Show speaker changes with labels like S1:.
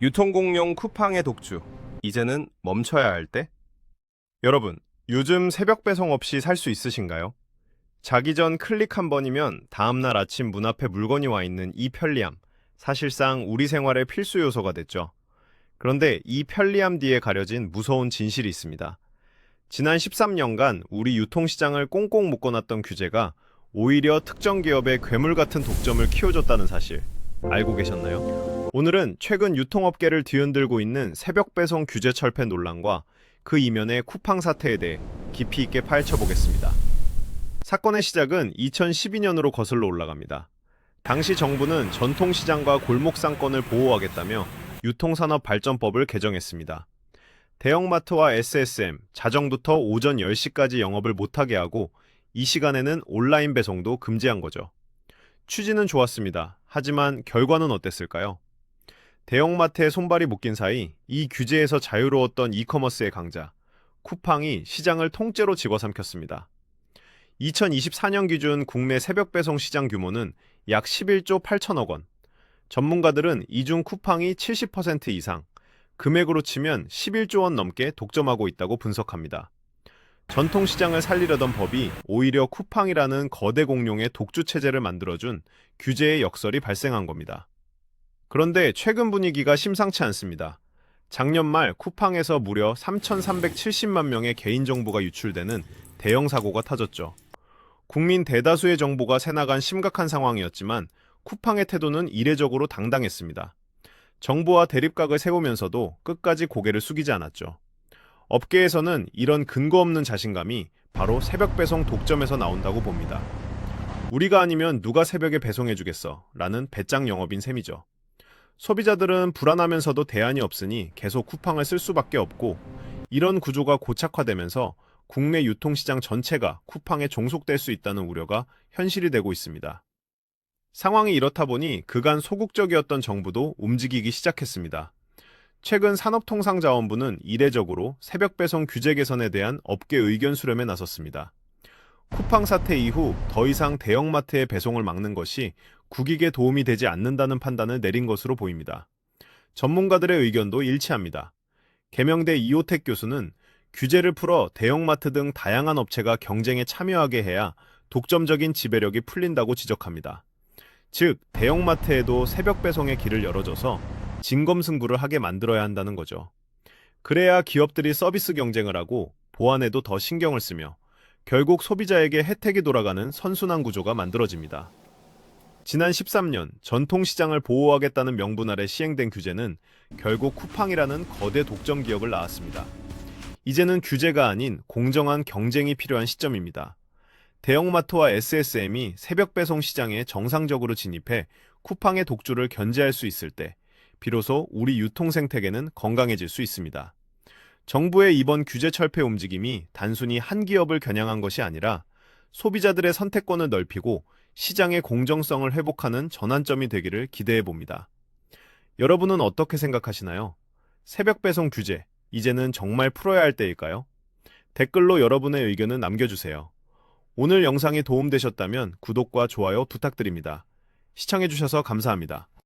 S1: 유통공룡 쿠팡의 독주. 이제는 멈춰야 할 때? 여러분, 요즘 새벽 배송 없이 살 수 있으신가요? 자기 전 클릭 한 번이면 다음날 아침 문 앞에 물건이 와 있는 이 편리함. 사실상 우리 생활의 필수 요소가 됐죠. 그런데 이 편리함 뒤에 가려진 무서운 진실이 있습니다. 지난 13년간 우리 유통시장을 꽁꽁 묶어놨던 규제가 오히려 특정 기업의 괴물 같은 독점을 키워줬다는 사실. 알고 계셨나요? 오늘은 최근 유통업계를 뒤흔들고 있는 새벽 배송 규제 철폐 논란과 그 이면의 쿠팡 사태에 대해 깊이 있게 파헤쳐보겠습니다. 사건의 시작은 2012년으로 거슬러 올라갑니다. 당시 정부는 전통시장과 골목상권을 보호하겠다며 유통산업발전법을 개정했습니다. 대형마트와 SSM, 자정부터 오전 10시까지 영업을 못하게 하고 이 시간에는 온라인 배송도 금지한 거죠. 취지는 좋았습니다. 하지만 결과는 어땠을까요? 대형마트의 손발이 묶인 사이 이 규제에서 자유로웠던 이커머스의 강자, 쿠팡이 시장을 통째로 집어삼켰습니다. 2024년 기준 국내 새벽 배송 시장 규모는 약 11조 8천억 원. 전문가들은 이 중 쿠팡이 70% 이상, 금액으로 치면 11조 원 넘게 독점하고 있다고 분석합니다. 전통시장을 살리려던 법이 오히려 쿠팡이라는 거대 공룡의 독주 체제를 만들어준 규제의 역설이 발생한 겁니다. 그런데 최근 분위기가 심상치 않습니다. 작년 말 쿠팡에서 무려 3,370만 명의 개인정보가 유출되는 대형 사고가 터졌죠. 국민 대다수의 정보가 새나간 심각한 상황이었지만 쿠팡의 태도는 이례적으로 당당했습니다. 정부와 대립각을 세우면서도 끝까지 고개를 숙이지 않았죠. 업계에서는 이런 근거 없는 자신감이 바로 새벽 배송 독점에서 나온다고 봅니다. 우리가 아니면 누가 새벽에 배송해주겠어? 라는 배짱 영업인 셈이죠. 소비자들은 불안하면서도 대안이 없으니 계속 쿠팡을 쓸 수밖에 없고, 이런 구조가 고착화되면서 국내 유통시장 전체가 쿠팡에 종속될 수 있다는 우려가 현실이 되고 있습니다. 상황이 이렇다 보니 그간 소극적이었던 정부도 움직이기 시작했습니다. 최근 산업통상자원부는 이례적으로 새벽 배송 규제 개선에 대한 업계 의견 수렴에 나섰습니다. 쿠팡 사태 이후 더 이상 대형마트의 배송을 막는 것이 국익에 도움이 되지 않는다는 판단을 내린 것으로 보입니다. 전문가들의 의견도 일치합니다. 계명대 이호택 교수는 규제를 풀어 대형마트 등 다양한 업체가 경쟁에 참여하게 해야 독점적인 지배력이 풀린다고 지적합니다. 즉, 대형마트에도 새벽 배송의 길을 열어줘서 진검승부를 하게 만들어야 한다는 거죠. 그래야 기업들이 서비스 경쟁을 하고 보안에도 더 신경을 쓰며 결국 소비자에게 혜택이 돌아가는 선순환 구조가 만들어집니다. 지난 13년 전통시장을 보호하겠다는 명분 아래 시행된 규제는 결국 쿠팡이라는 거대 독점 기업을 낳았습니다. 이제는 규제가 아닌 공정한 경쟁이 필요한 시점입니다. 대형마트와 SSM이 새벽 배송 시장에 정상적으로 진입해 쿠팡의 독주를 견제할 수 있을 때 비로소 우리 유통 생태계는 건강해질 수 있습니다. 정부의 이번 규제 철폐 움직임이 단순히 한 기업을 겨냥한 것이 아니라 소비자들의 선택권을 넓히고 시장의 공정성을 회복하는 전환점이 되기를 기대해 봅니다. 여러분은 어떻게 생각하시나요? 새벽 배송 규제, 이제는 정말 풀어야 할 때일까요? 댓글로 여러분의 의견을 남겨주세요. 오늘 영상이 도움되셨다면 구독과 좋아요 부탁드립니다. 시청해주셔서 감사합니다.